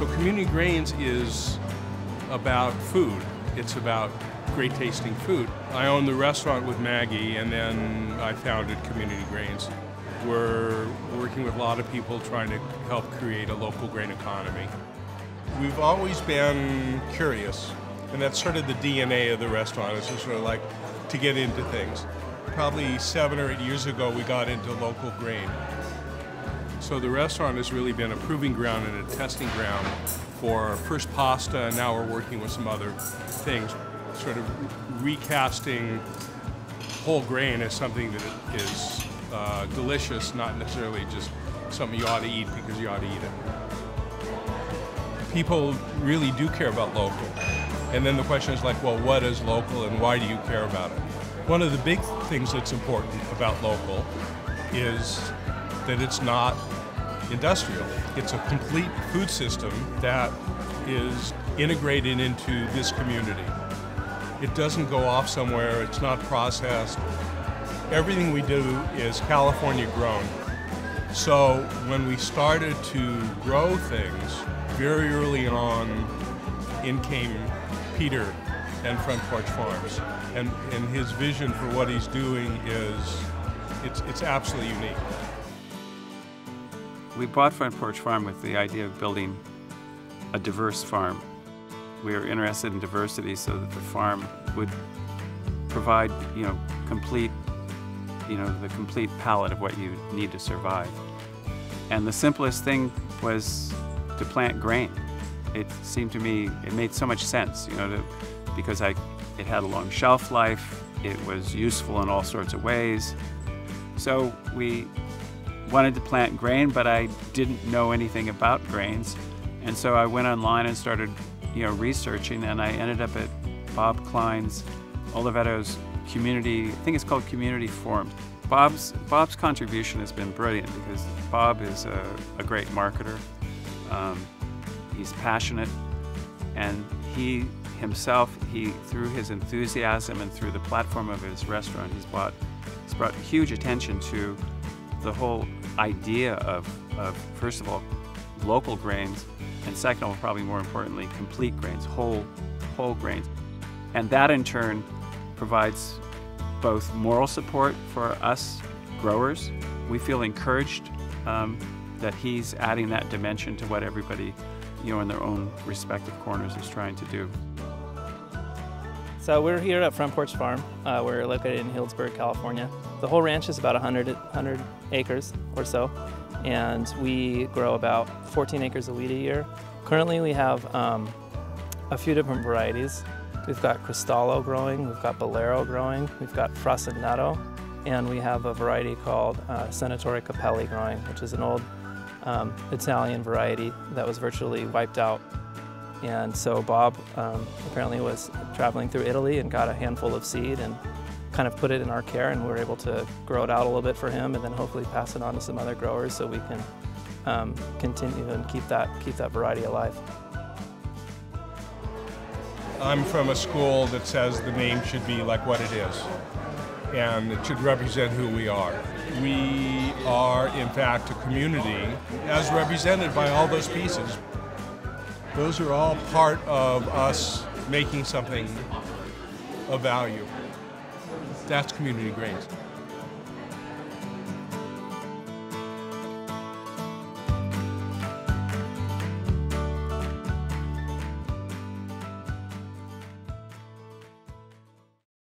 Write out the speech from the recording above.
So Community Grains is about food. It's about great tasting food. I own the restaurant with Maggie, and then I founded Community Grains. We're working with a lot of people trying to help create a local grain economy. We've always been curious, and that's sort of the DNA of the restaurant. It's just sort of like to get into things. Probably 7 or 8 years ago, we got into local grain. So the restaurant has really been a proving ground and a testing ground for first pasta, and now we're working with some other things. Sort of recasting whole grain as something that is delicious, not necessarily just something you ought to eat because you ought to eat it. People really do care about local. And then the question is like, well, what is local and why do you care about it? One of the big things that's important about local is that it's not industrial. It's a complete food system that is integrated into this community. It doesn't go off somewhere, it's not processed. Everything we do is California grown. So when we started to grow things, very early on, in came Peter and Front Porch Farms. And his vision for what he's doing is, it's absolutely unique. We bought Front Porch Farm with the idea of building a diverse farm. We were interested in diversity so that the farm would provide, complete, the complete palette of what you need to survive. And the simplest thing was to plant grain. It seemed to me, it made so much sense, because it had a long shelf life, it was useful in all sorts of ways. So we wanted to plant grain, but I didn't know anything about grains. And so I went online and started, researching, and I ended up at Bob Klein's Oliveto's community, I think it's called Community Forums. Bob's contribution has been brilliant because Bob is a great marketer. He's passionate, and he himself, through his enthusiasm and through the platform of his restaurant, he's brought huge attention to the whole idea of first of all, local grains, and second of all, probably more importantly, complete grains, whole grains. And that in turn provides both moral support for us growers. We feel encouraged that he's adding that dimension to what everybody, in their own respective corners is trying to do. So we're here at Front Porch Farm. We're located in Healdsburg, California. The whole ranch is about 100 acres or so, and we grow about 14 acres of wheat a year. Currently we have a few different varieties. We've got Cristallo growing, we've got Bolero growing, we've got Frosinato, and we have a variety called Senatore Capelli growing, which is an old Italian variety that was virtually wiped out. And so Bob apparently was traveling through Italy and got a handful of seed and kind of put it in our care, and we were able to grow it out a little bit for him and then hopefully pass it on to some other growers so we can continue and keep that variety alive. I'm from a school that says the name should be like what it is, and it should represent who we are. We are, in fact, a community as represented by all those pieces. Those are all part of us making something of value. That's Community Grains.